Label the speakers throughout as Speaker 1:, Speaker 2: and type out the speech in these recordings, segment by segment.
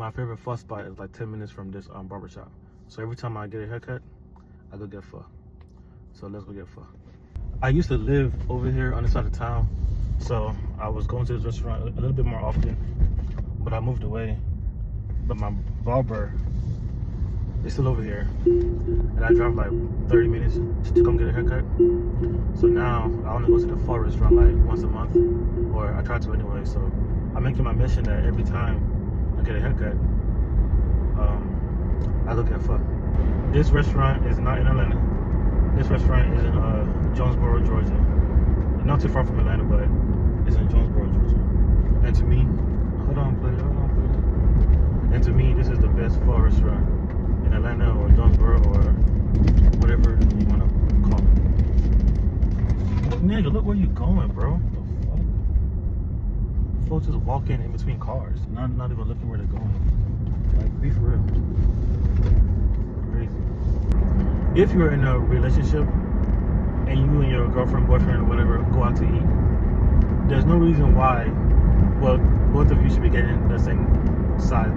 Speaker 1: my favorite pho spot is like 10 minutes from this barbershop. So every time I get a haircut, I go get pho. So let's go get pho. I used to live over here on this side of town, so I was going to this restaurant a little bit more often, but I moved away. But my barber is still over here, and I drive like 30 minutes to come get a haircut. So now I only go to the pho restaurant like once a month, or I try to anyway. So I'm making my mission that every time I get a haircut, I look at pho. This restaurant is not in Atlanta. This restaurant is in Jonesboro, Georgia. Not too far from Atlanta, but it's in Jonesboro, Georgia. And to me, hold on, player. And to me, this is the best pho restaurant in Atlanta or Jonesboro or whatever you want to call it. Nigga, look where you going, bro. The fuck? Folks just walking in between cars, not even looking where they're going. Like, be for real. Crazy. If you're in a relationship and you and your girlfriend, boyfriend, or whatever go out to eat, there's no reason why, well, both of you should be getting the same side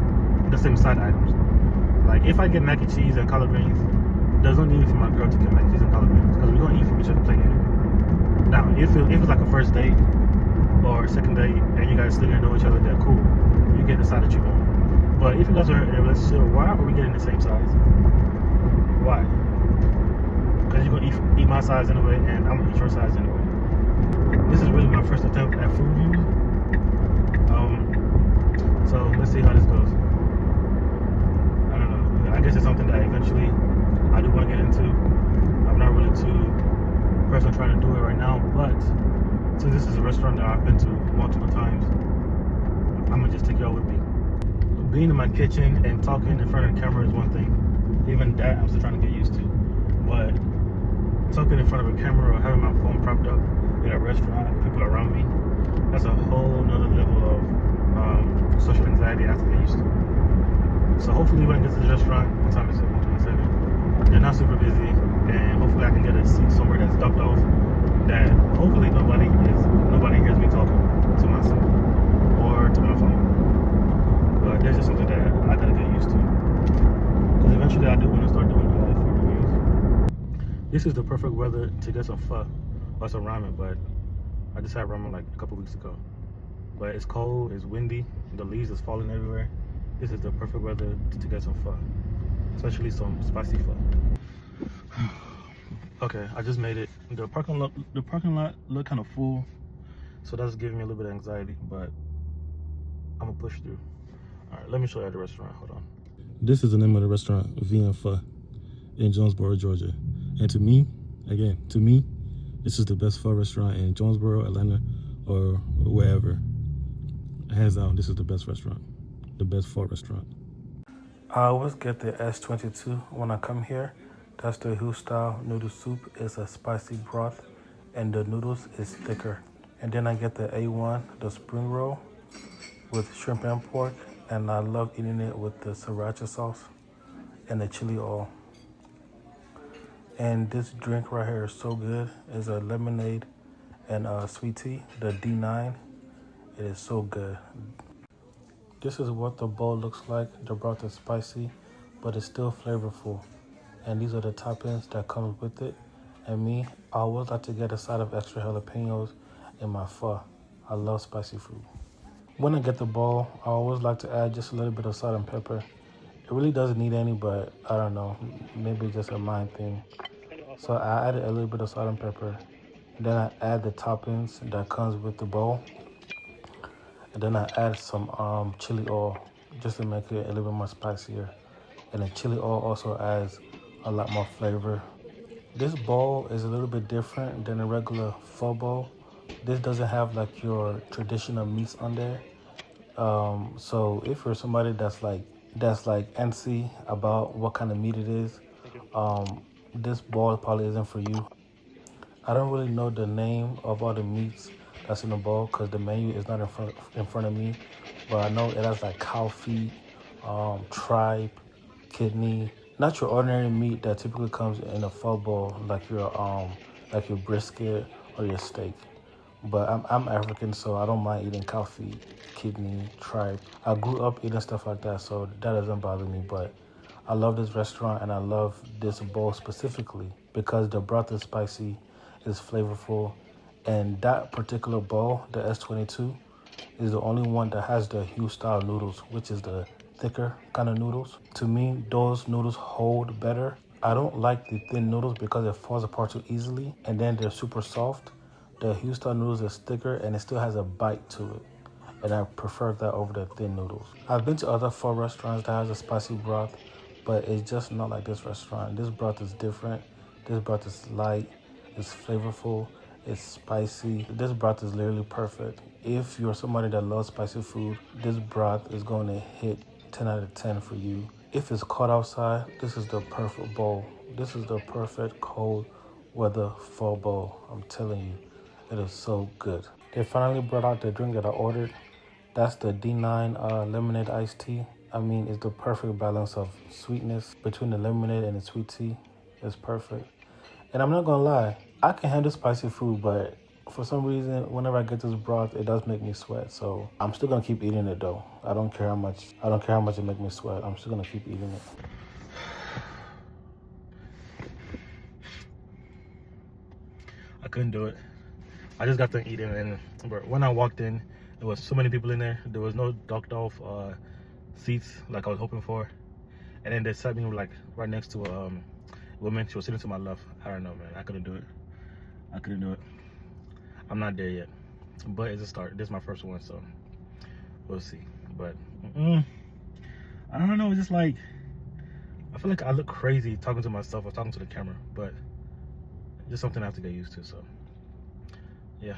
Speaker 1: items. Like, if I get mac and cheese and collard greens, there's no need for my girl to get mac and cheese and collard greens, because we're gonna eat from each other's plate anyway. Now, if it's like a first date or a second date and you guys still gonna know each other, then cool, you get the side that you want. But if you guys are in a relationship, why are we getting the same size? Why? Because you're gonna eat my size anyway, and I'm gonna eat your size anyway. This is really my first attempt at food reviews. So let's see how this goes. I don't know. I guess it's something that eventually I do want to get into. I'm not really too personally trying to do it right now, but since this is a restaurant that I've been to multiple times, I'm gonna just take y'all with me. Being in my kitchen and talking in front of the camera is one thing. Even that I'm still trying to get used to. But talking in front of a camera or having my phone propped up in a restaurant, people around me, that's a whole nother level of social anxiety I have to get used to. So hopefully when I get to the restaurant, what time is it? 1:27. They're not super busy, and hopefully I can get a seat somewhere that's ducked off, that hopefully nobody hears me talking to myself or to my phone. But there's just something that I gotta get used to, because eventually I do want to start doing food reviews. This is the perfect weather to get some pho or some ramen, but I just had ramen like a couple weeks ago. But it's cold, it's windy, the leaves is falling everywhere. This is the perfect weather to get some pho, especially some spicy pho. Okay, I just made it. The parking lot looked kind of full, so that's giving me a little bit of anxiety, but I'm gonna push through. All right, let me show you the restaurant. Hold on. This is the name of the restaurant, VM Pho, in Jonesboro, Georgia. And to me, this is the best pho restaurant in Jonesboro, Atlanta, or wherever. Hands down, this is the best restaurant, the best pho restaurant. I always get the S22 when I come here. That's the Hu style noodle soup. It's a spicy broth, and the noodles is thicker. And then I get the A1, the spring roll with shrimp and pork, and I love eating it with the sriracha sauce and the chili oil. And this drink right here is so good. It's a lemonade and sweet tea, the D9. It is so good. This is what the bowl looks like. The broth is spicy, but it's still flavorful. And these are the toppings that comes with it. And me, I always like to get a side of extra jalapenos in my pho. I love spicy food. When I get the bowl, I always like to add just a little bit of salt and pepper. It really doesn't need any, but I don't know, maybe just a mind thing. So I added a little bit of salt and pepper. Then I add the toppings that comes with the bowl. And then I add some chili oil just to make it a little bit more spicier. And the chili oil also adds a lot more flavor. This bowl is a little bit different than a regular pho bowl. This doesn't have like your traditional meats on there. So if you're somebody that's like antsy about what kind of meat it is, this bowl probably isn't for you. I don't really know the name of all the meats that's in the bowl because the menu is not in front of me, but I know it has like cow feet, tripe, kidney, not your ordinary meat that typically comes in a pho bowl like your brisket or your steak. But I'm African, so I don't mind eating cow feet, kidney, tripe. I grew up eating stuff like that, so that doesn't bother me. But I love this restaurant, and I love this bowl specifically because the broth is spicy, is flavorful, and that particular bowl, the S22, is the only one that has the Hughes style noodles, which is the thicker kind of noodles. To me, those noodles hold better. I don't like the thin noodles because it falls apart too easily, and then they're super soft. The Hughes style noodles is thicker and it still has a bite to it, and I prefer that over the thin noodles. I've been to other pho restaurants that has a spicy broth, but it's just not like this restaurant. This broth is different. This broth is light, it's flavorful, it's spicy. This broth is literally perfect. If you're somebody that loves spicy food, this broth is going to hit 10 out of 10 for you. If it's cold outside, this is the perfect bowl. This is the perfect cold weather pho bowl. I'm telling you, it is so good. They finally brought out the drink that I ordered. That's the D9 lemonade iced tea. I mean, it's the perfect balance of sweetness between the lemonade and the sweet tea. It's perfect. And I'm not gonna lie, I can handle spicy food, but for some reason, whenever I get this broth, it does make me sweat. So I'm still gonna keep eating it though. I don't care how much it makes me sweat. I'm still gonna keep eating it. I couldn't do it. I just got done eating, and when I walked in, there was so many people in there. There was no docked off seats like I was hoping for, and then they sat me like right next to a woman. She was sitting to my left. I don't know, man. I couldn't do it. I'm not there yet, but it's a start. This is my first one, so we'll see. But I don't know. It's just like I feel like I look crazy talking to myself or talking to the camera, but it's just something I have to get used to. So yeah.